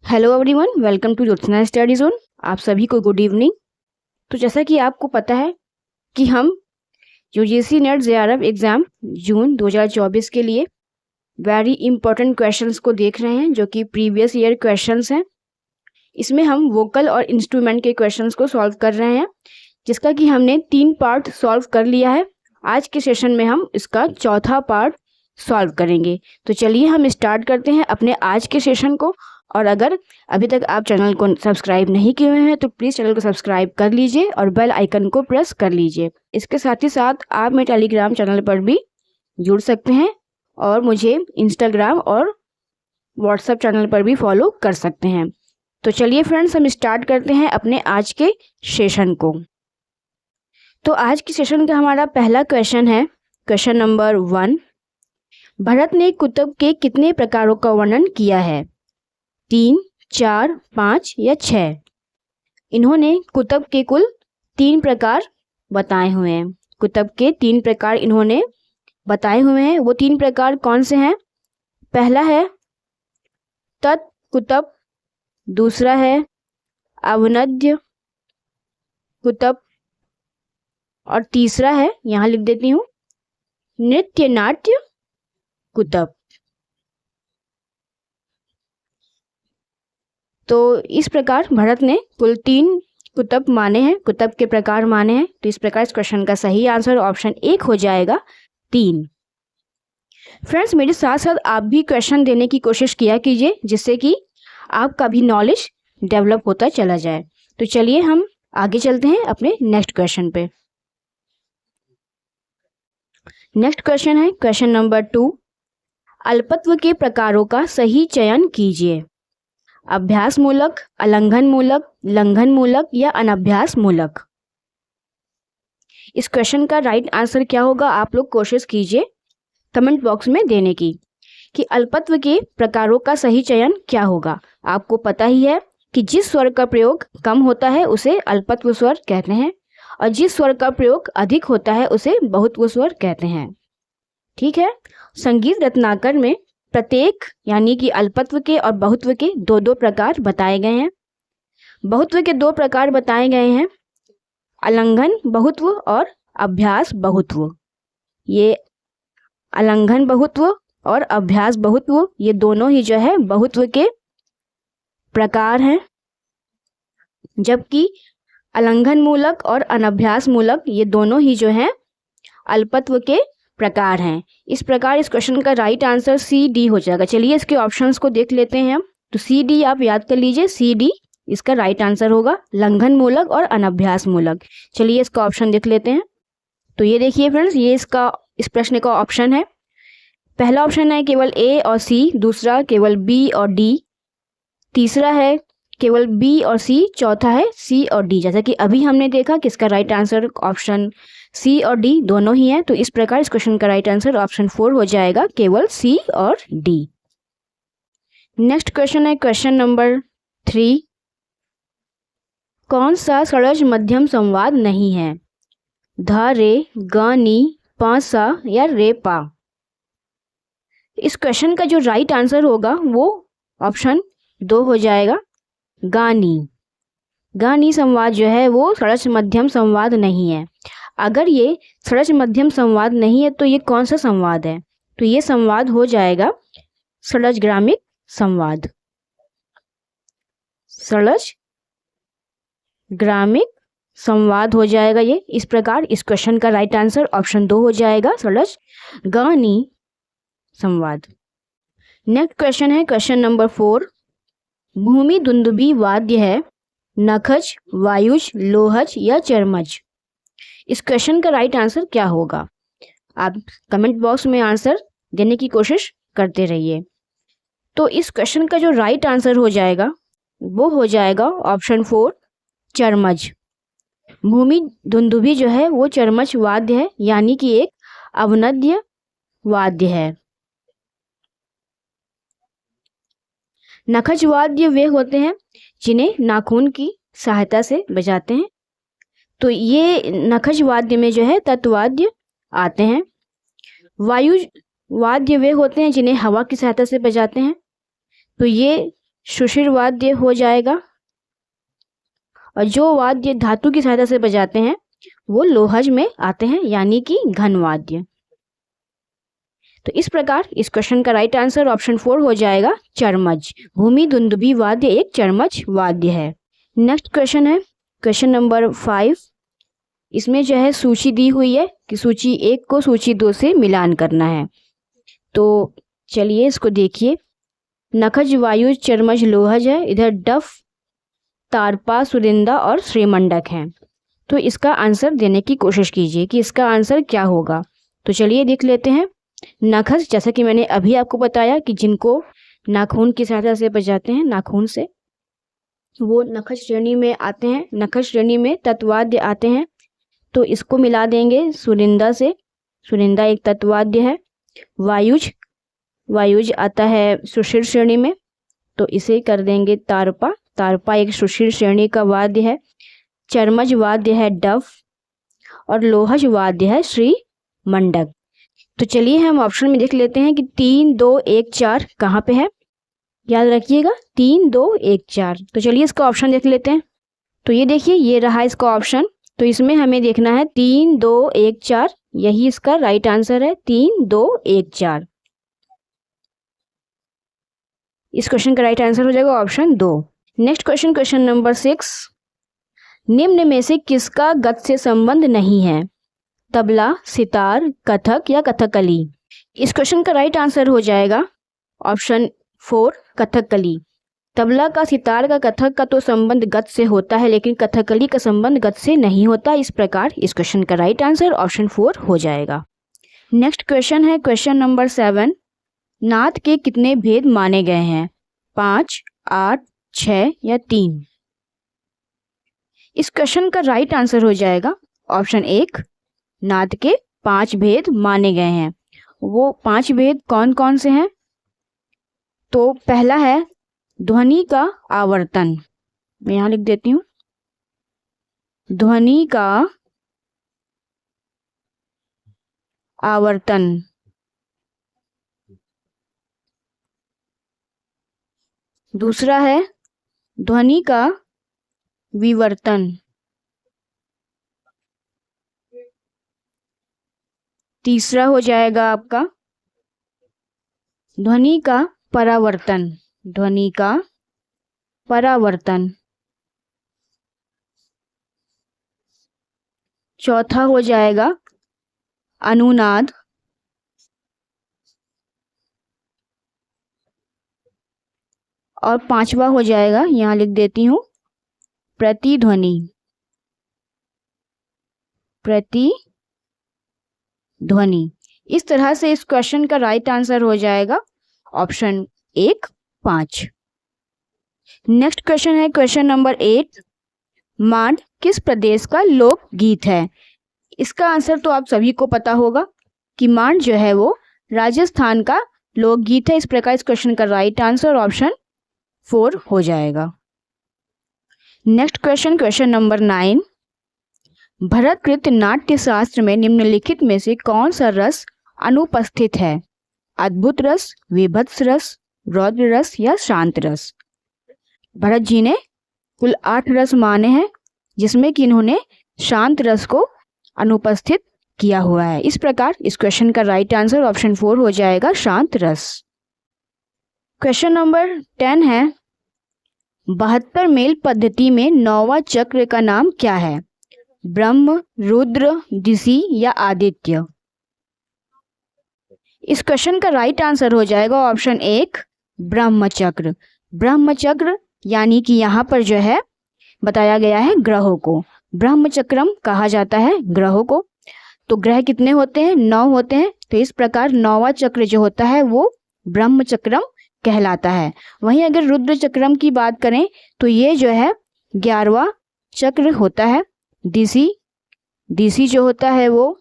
Hello everyone, welcome to Jyotsna study zone. आप सभी को गुड इवनिंग। तो जैसा कि आपको पता है कि हम यूजीसी नेट जेआरएफ एग्ज़ाम जून 2024 के लिए वेरी इंपॉर्टेंट क्वेश्चंस को देख रहे हैं, जो कि प्रीवियस ईयर क्वेश्चंस हैं। इसमें हम वोकल और इंस्ट्रूमेंट के क्वेश्चंस को सॉल्व कर रहे हैं, जिसका कि हमने 3 पार्ट सॉल्व कर लिया है। आज के सेशन में हम इसका चौथा पार्ट सॉल्व करेंगे। तो चलिए हम स्टार्ट करते हैं अपने आज के सेशन को। और अगर अभी तक आप चैनल को सब्सक्राइब नहीं किए हुए हैं तो प्लीज़ चैनल को सब्सक्राइब कर लीजिए और बेल आइकन को प्रेस कर लीजिए। इसके साथ ही साथ आप मेरे टेलीग्राम चैनल पर भी जुड़ सकते हैं और मुझे इंस्टाग्राम और व्हाट्सएप चैनल पर भी फॉलो कर सकते हैं। तो चलिए फ्रेंड्स, हम स्टार्ट करते हैं अपने आज के सेशन को। तो आज के सेशन का हमारा पहला क्वेश्चन है क्वेश्चन नंबर 1। भरत ने कुतुब के कितने प्रकारों का वर्णन किया है? 3, 4, 5 या 6? इन्होंने कुतुब के कुल 3 प्रकार बताए हुए हैं। कुतुब के 3 प्रकार इन्होंने बताए हुए हैं। वो 3 प्रकार कौन से हैं? पहला है तत्कुतुब, दूसरा है अवनद्य कुतुब और तीसरा है, यहाँ लिख देती हूँ, नृत्य नाट्य कुतुब। तो इस प्रकार भरत ने कुल 3 कुतुब माने हैं, कुतुब के प्रकार माने हैं। तो इस प्रकार इस क्वेश्चन का सही आंसर ऑप्शन 1 हो जाएगा, 3। फ्रेंड्स, मेरे साथ साथ आप भी क्वेश्चन देने की कोशिश किया कीजिए, जिससे कि आपका भी नॉलेज डेवलप होता चला जाए। तो चलिए हम आगे चलते हैं अपने नेक्स्ट क्वेश्चन पे। नेक्स्ट क्वेश्चन है क्वेश्चन नंबर 2। अल्पत्व के प्रकारों का सही चयन कीजिए। अभ्यास मूलक, अलंघन मूलक, लंघन मूलक या अनभ्यास मूलक? इस क्वेश्चन का राइट आंसर क्या होगा, आप लोग कोशिश कीजिए कमेंट बॉक्स में देने की कि अल्पत्व के प्रकारों का सही चयन क्या होगा। आपको पता ही है कि जिस स्वर का प्रयोग कम होता है उसे अल्पत्व स्वर कहते हैं और जिस स्वर का प्रयोग अधिक होता है उसे बहुत्व स्वर कहते हैं। ठीक है। संगीत रत्नाकर में प्रत्येक यानी कि अल्पत्व के और बहुत्व के 2-2 प्रकार बताए गए हैं। बहुत्व के 2 प्रकार बताए गए हैं, अलंघन बहुत्व और अभ्यास बहुत्व। ये अलंघन बहुत्व और अभ्यास बहुत्व, ये दोनों ही जो है बहुत्व के प्रकार हैं, जबकि अलंघन मूलक और अनभ्यास मूलक ये दोनों ही जो हैं अल्पत्व के प्रकार हैं। इस प्रकार इस क्वेश्चन का राइट आंसर CD हो जाएगा। चलिए इसके ऑप्शंस को देख लेते हैं हम। तो CD आप याद कर लीजिए, CD इसका राइट आंसर होगा, लंघन मूलक और अनभ्यास मूलक। चलिए इसका ऑप्शन देख लेते हैं। तो ये देखिए फ्रेंड्स, ये इस प्रश्न का ऑप्शन है। पहला ऑप्शन है केवल A और C, दूसरा केवल B और D, तीसरा है केवल B और C, चौथा है C और D। जैसा कि अभी हमने देखा कि इसका राइट आंसर ऑप्शन C और D दोनों ही हैं। तो इस प्रकार इस क्वेश्चन का राइट आंसर ऑप्शन 4 हो जाएगा, केवल C और D। नेक्स्ट क्वेश्चन है क्वेश्चन नंबर 3। कौन सा षड्ज मध्यम संवाद नहीं है? ध, रे, ग, नी, प, स या रे, पा? इस क्वेश्चन का जो राइट आंसर होगा वो ऑप्शन 2 हो जाएगा, गानी। गानी संवाद जो है वो षड्ज मध्यम संवाद नहीं है। अगर ये षड्ज मध्यम संवाद नहीं है तो ये कौन सा संवाद है? तो ये संवाद हो जाएगा षड्ज ग्रामिक संवाद। षड्ज ग्रामिक संवाद हो जाएगा ये। इस प्रकार इस क्वेश्चन का राइट आंसर ऑप्शन 2 हो जाएगा, षड्ज गानी संवाद। नेक्स्ट क्वेश्चन है क्वेश्चन नंबर 4। भूमि दुंदुभी वाद्य है नखज, वायुज, लोहज या चर्मज? इस क्वेश्चन का राइट आंसर क्या होगा? आप कमेंट बॉक्स में आंसर देने की कोशिश करते रहिए। तो इस क्वेश्चन का जो राइट आंसर हो जाएगा वो हो जाएगा ऑप्शन 4, चर्मज। भूमि दुंदुभी जो है वो चर्मज वाद्य है, यानी कि एक अवनद्य वाद्य है। नखज वाद्य वे होते हैं जिन्हें नाखून की सहायता से बजाते हैं। तो ये नखज वाद्य में जो है तत्वाद्य आते हैं। वायु वाद्य वे होते हैं जिन्हें हवा की सहायता से बजाते हैं। तो ये सुषिर वाद्य हो जाएगा, और जो वाद्य धातु की सहायता से बजाते हैं वो लोहज में आते हैं, यानी कि घन वाद्य। तो इस प्रकार इस क्वेश्चन का राइट आंसर ऑप्शन 4 हो जाएगा चर्मज। भूमि दुंदुभी वाद्य एक चर्मज वाद्य है। नेक्स्ट क्वेश्चन है क्वेश्चन नंबर 5। इसमें जो है सूची दी हुई है कि सूची 1 को सूची 2 से मिलान करना है। तो चलिए इसको देखिए। नखज, वायुज, चर्मज, लोहज है। इधर डफ, तारपा, सुरिंदा और श्रीमंडक हैं। तो इसका आंसर देने की कोशिश कीजिए कि इसका आंसर क्या होगा। तो चलिए देख लेते हैं। नखज, जैसा कि मैंने अभी आपको बताया कि जिनको नाखून की सहायता से बजाते हैं, नाखून से, वो नखज श्रेणी में आते हैं। नखज श्रेणी में तत्वाद्य आते हैं, तो इसको मिला देंगे सुरिंदा से। सुरिंदा एक तत्वाद्य है। वायुज, वायुज आता है सुषिर श्रेणी में, तो इसे कर देंगे तारपा। तारपा एक सुषिर श्रेणी का वाद्य है। चर्मज वाद्य है डफ, और लोहज वाद्य है श्री मंडक। तो चलिए हम ऑप्शन में देख लेते हैं कि 3 2 1 4 कहाँ पे है। याद रखिएगा 3 2 1 4। तो चलिए इसका ऑप्शन देख लेते हैं। तो ये देखिए, ये रहा इसका ऑप्शन। तो इसमें हमें देखना है 3 2 1 4, यही इसका राइट आंसर है। 3 2 1 4 इस क्वेश्चन का राइट आंसर हो जाएगा option 2। Next question, question number 6। निम्न में से किसका गत से संबंध नहीं है? तबला, सितार, कथक या कथकली। इस क्वेश्चन का राइट आंसर हो जाएगा ऑप्शन 4 कथकली। तबला का, सितार का, कथक का तो संबंध गत से होता है, लेकिन कथकली का संबंध गत से नहीं होता। इस प्रकार इस क्वेश्चन का राइट आंसर ऑप्शन 4 हो जाएगा। नेक्स्ट क्वेश्चन है क्वेश्चन नंबर 7। नाद के कितने भेद माने गए हैं? 5, 8, 6 या 3। इस क्वेश्चन का राइट आंसर हो जाएगा ऑप्शन 1। नाद के 5 भेद माने गए हैं। वो 5 भेद कौन कौन से हैं? तो पहला है ध्वनि का आवर्तन। मैं यहाँ लिख देती हूँ, ध्वनि का आवर्तन। दूसरा है ध्वनि का विवर्तन। तीसरा हो जाएगा आपका ध्वनि का परावर्तन। ध्वनि का परावर्तन। चौथा हो जाएगा अनुनाद। और पांचवा हो जाएगा, यहाँ लिख देती हूँ, प्रतिध्वनि। प्रतिध्वनि। इस तरह से इस क्वेश्चन का राइट आंसर हो जाएगा ऑप्शन 1 5। नेक्स्ट क्वेश्चन है क्वेश्चन नंबर 8। मांड किस प्रदेश का लोक गीत है? इसका आंसर तो आप सभी को पता होगा कि मांड जो है वो राजस्थान का लोकगीत है। इस प्रकार इस क्वेश्चन का राइट आंसर ऑप्शन 4 हो जाएगा। Next question, question number 9। भरतकृत नाट्य शास्त्र में निम्नलिखित में से कौन सा रस अनुपस्थित है? अद्भुत रस, विभत्स रस, रौद्र रस या शांत रस। भरत जी ने कुल 8 रस माने हैं, जिसमें कि इन्होंने शांत रस को अनुपस्थित किया हुआ है। इस प्रकार इस क्वेश्चन का राइट आंसर ऑप्शन 4 हो जाएगा, शांत रस। क्वेश्चन नंबर 10 है 72 मेल पद्धति में 9वां चक्र का नाम क्या है? ब्रह्म, रुद्र, दिशि या आदित्य। इस क्वेश्चन का राइट आंसर हो जाएगा ऑप्शन 1 ब्रह्मचक्र। ब्रह्मचक्र यानी कि यहाँ पर जो है बताया गया है ग्रहों को ब्रह्मचक्रम कहा जाता है, ग्रहों को। तो ग्रह कितने होते हैं? 9 होते हैं। तो इस प्रकार 9वां चक्र जो होता है वो ब्रह्मचक्रम कहलाता है। वहीं अगर रुद्र चक्रम की बात करें तो ये जो है 11वां चक्र होता है। दिशि जो होता है वो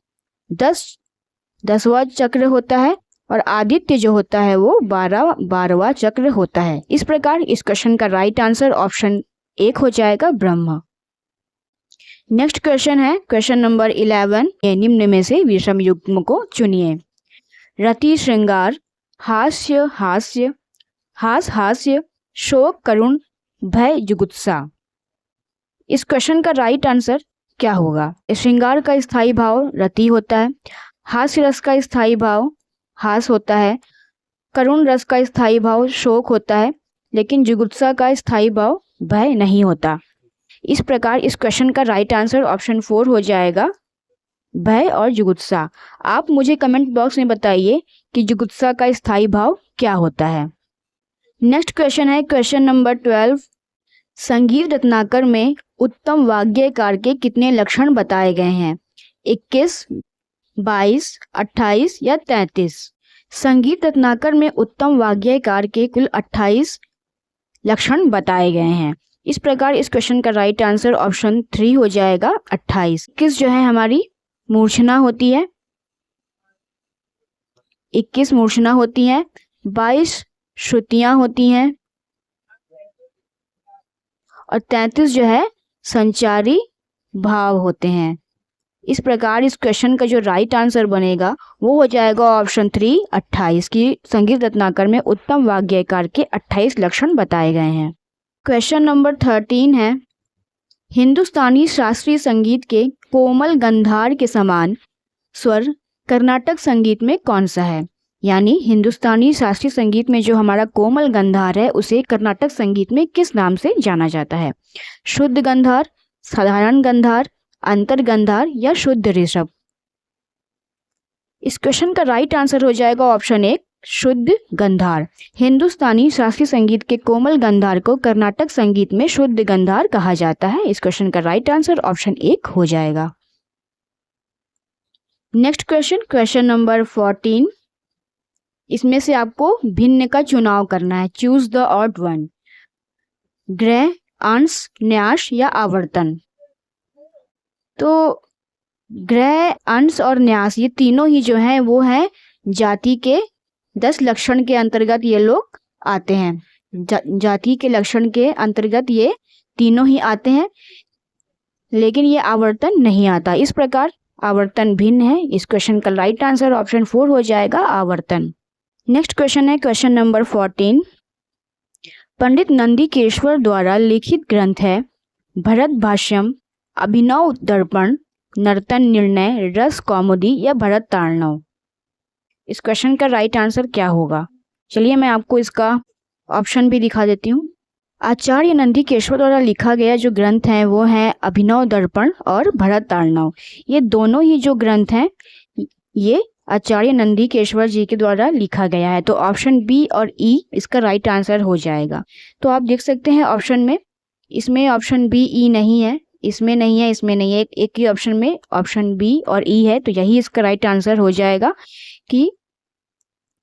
10वां चक्र होता है, और आदित्य जो होता है वो 12वां चक्र होता है। इस प्रकार इस क्वेश्चन का राइट आंसर ऑप्शन 1 हो जाएगा, ब्रह्म। नेक्स्ट क्वेश्चन है क्वेश्चन नंबर 11। निम्न में से विषम युग्म को चुनिए। रति श्रृंगार, हास्य हास्य, हास हास्य, शोक, करुण, भय, जुगुप्सा। इस क्वेश्चन का राइट आंसर क्या होगा? श्रृंगार का स्थायी भाव रति होता है, हास्य रस का स्थायी भाव हास होता है, करुण रस का स्थायी भाव शोक होता है, लेकिन जुगुप्सा का स्थायी भाव भय नहीं होता। इस प्रकार इस क्वेश्चन का राइट आंसर ऑप्शन 4 हो जाएगा, भय और जुगुप्सा। आप मुझे कमेंट बॉक्स में बताइए कि जुगुप्सा का स्थायी भाव क्या होता है। नेक्स्ट क्वेश्चन है क्वेश्चन नंबर 12। संगीत रत्नाकर में उत्तम वाग्यकार के कितने लक्षण बताए गए हैं? 21, 22, 28 या 33? संगीत रत्नाकर में उत्तम वाग्यकार के कुल 28 लक्षण बताए गए हैं। इस प्रकार इस क्वेश्चन का राइट आंसर ऑप्शन 3 हो जाएगा, 28। 21 जो है हमारी मूर्छना होती है, 21 मूर्छना होती है, 22 श्रुतियां होती हैं और 33 जो है संचारी भाव होते हैं। इस प्रकार इस क्वेश्चन का जो राइट आंसर बनेगा वो हो जाएगा ऑप्शन 3, 28 की संगीत रत्नाकर में उत्तम वाग्यकार के 28 लक्षण बताए गए हैं। क्वेश्चन नंबर 13 है, हिंदुस्तानी शास्त्रीय संगीत के कोमल गंधार के समान स्वर कर्नाटक संगीत में कौन सा है? यानी हिंदुस्तानी शास्त्रीय संगीत में जो हमारा कोमल गंधार है उसे कर्नाटक संगीत में किस नाम से जाना जाता है? शुद्ध गंधार, साधारण गंधार, अंतर गंधार या शुद्ध ऋषभ? इस क्वेश्चन का राइट आंसर हो जाएगा ऑप्शन 1, शुद्ध गंधार। हिंदुस्तानी शास्त्रीय संगीत के कोमल गंधार को कर्नाटक संगीत में शुद्ध गंधार कहा जाता है। इस क्वेश्चन का राइट आंसर ऑप्शन 1 हो जाएगा। Next question, question number 14। इसमें से आपको भिन्न का चुनाव करना है, चूज द ऑड वन। ग्रह, अंश, न्यास या आवर्तन? तो ग्रह, अंश और न्यास ये तीनों ही जो हैं वो हैं जाति के 10 लक्षण के अंतर्गत ये लोग आते हैं। जाति के लक्षण के अंतर्गत ये तीनों ही आते हैं, लेकिन ये आवर्तन नहीं आता। इस प्रकार आवर्तन भिन्न है। इस क्वेश्चन का राइट आंसर ऑप्शन 4 हो जाएगा, आवर्तन। नेक्स्ट क्वेश्चन है क्वेश्चन नंबर 14। पंडित नंदीकेश्वर द्वारा लिखित ग्रंथ है भरत भाष्यम, अभिनव दर्पण, नर्तन निर्णय, रस कौमुदी या भरत तांडव? इस क्वेश्चन का राइट आंसर क्या होगा? चलिए मैं आपको इसका ऑप्शन भी दिखा देती हूँ। आचार्य नंदीकेश्वर द्वारा लिखा गया जो ग्रंथ है वो है अभिनव दर्पण और भरत तांडव। ये दोनों ही जो ग्रंथ हैं ये आचार्य नंदीकेश्वर जी के द्वारा लिखा गया है। तो ऑप्शन बी और ई इसका राइट आंसर हो जाएगा। तो आप देख सकते हैं ऑप्शन में, इसमें ऑप्शन बी ई नहीं है, इसमें नहीं है, इसमें नहीं है, एक ही ऑप्शन में ऑप्शन बी और ई है। तो यही इसका राइट आंसर हो जाएगा कि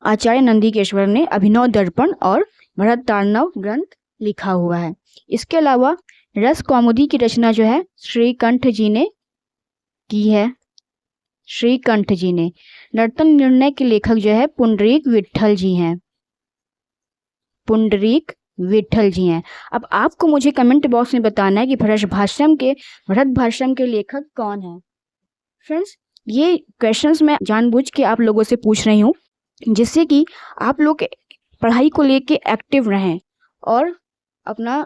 आचार्य नंदीकेश्वर ने अभिनव दर्पण और भरत तांडव ग्रंथ लिखा हुआ है। इसके अलावा रस कौमुदी की रचना जो है श्रीकंठ जी ने की है, श्रीकंठ जी ने। नर्तन निर्णय के लेखक जो है पुंडरीक विट्ठल जी हैं, पुंडरीक विट्ठल जी हैं। अब आपको मुझे कमेंट बॉक्स में बताना है कि भरत भाष्यम के लेखक कौन है। फ्रेंड्स, ये क्वेश्चंस मैं जानबूझ के आप लोगों से पूछ रही हूँ जिससे कि आप लोग पढ़ाई को लेके एक्टिव रहें और अपना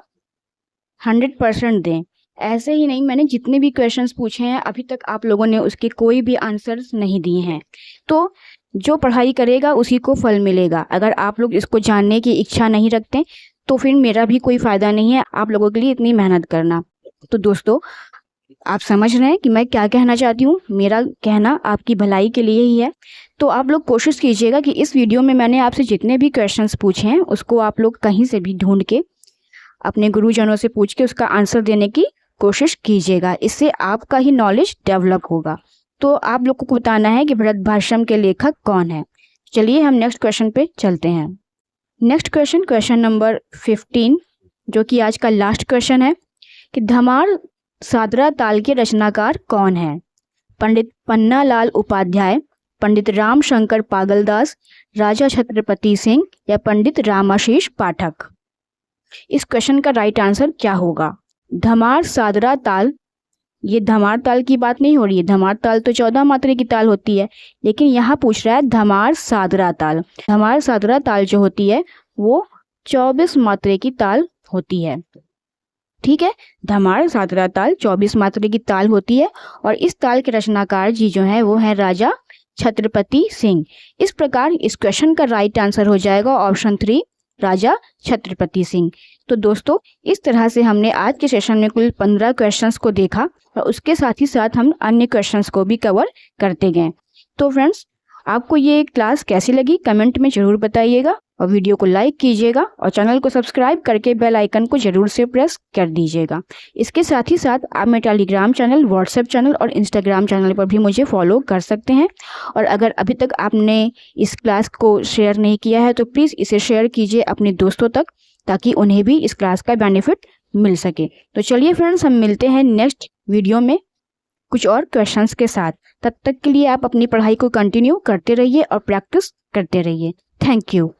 100% दें। ऐसे ही नहीं, मैंने जितने भी क्वेश्चंस पूछे हैं अभी तक आप लोगों ने उसके कोई भी आंसर्स नहीं दिए हैं। तो जो पढ़ाई करेगा उसी को फल मिलेगा। अगर आप लोग इसको जानने की इच्छा नहीं रखते तो फिर मेरा भी कोई फ़ायदा नहीं है आप लोगों के लिए इतनी मेहनत करना। तो दोस्तों, आप समझ रहे हैं कि मैं क्या कहना चाहती हूँ। मेरा कहना आपकी भलाई के लिए ही है। तो आप लोग कोशिश कीजिएगा कि इस वीडियो में मैंने आपसे जितने भी क्वेश्चंस पूछे हैं उसको आप लोग कहीं से भी ढूंढ के अपने गुरुजनों से पूछ के उसका आंसर देने की कोशिश कीजिएगा। इससे आपका ही नॉलेज डेवलप होगा। तो आप लोग को बताना है कि भरत भाष्यम के लेखक कौन है। चलिए हम नेक्स्ट क्वेश्चन पे चलते हैं। नेक्स्ट क्वेश्चन, क्वेश्चन नंबर 15, जो कि आज का लास्ट क्वेश्चन है कि धमार सादरा ताल के रचनाकार कौन है? पंडित पन्नालाल उपाध्याय, पंडित राम शंकर पागलदास, राजा छत्रपति सिंह या पंडित रामाशीष पाठक? इस क्वेश्चन का राइट आंसर क्या होगा? धमार सादरा ताल, ये धमार ताल की बात नहीं हो रही है। धमार ताल तो 14 मात्रा की ताल होती है, लेकिन यहाँ पूछ रहा है धमार सादरा ताल। धमार सादरा ताल जो होती है वो 24 मात्रे की ताल होती है। ठीक है, धमार सातरा ताल 24 मात्रे की ताल होती है और इस ताल के रचनाकार जी जो है वो है राजा छत्रपति सिंह। इस प्रकार इस क्वेश्चन का राइट आंसर हो जाएगा ऑप्शन 3, राजा छत्रपति सिंह। तो दोस्तों, इस तरह से हमने आज के सेशन में कुल 15 क्वेश्चंस को देखा और उसके साथ ही साथ हम अन्य क्वेश्चंस को भी कवर करते गए। तो फ्रेंड्स, आपको ये क्लास कैसी लगी कमेंट में ज़रूर बताइएगा और वीडियो को लाइक कीजिएगा और चैनल को सब्सक्राइब करके बेल आइकन को ज़रूर से प्रेस कर दीजिएगा। इसके साथ ही साथ आप मेरे टेलीग्राम चैनल, व्हाट्सएप चैनल और इंस्टाग्राम चैनल पर भी मुझे फॉलो कर सकते हैं। और अगर अभी तक आपने इस क्लास को शेयर नहीं किया है तो प्लीज़ इसे शेयर कीजिए अपने दोस्तों तक, ताकि उन्हें भी इस क्लास का बेनिफिट मिल सके। तो चलिए फ्रेंड्स, हम मिलते हैं नेक्स्ट वीडियो में कुछ और क्वेश्चंस के साथ। तब तक के लिए आप अपनी पढ़ाई को कंटिन्यू करते रहिए और प्रैक्टिस करते रहिए। Thank you.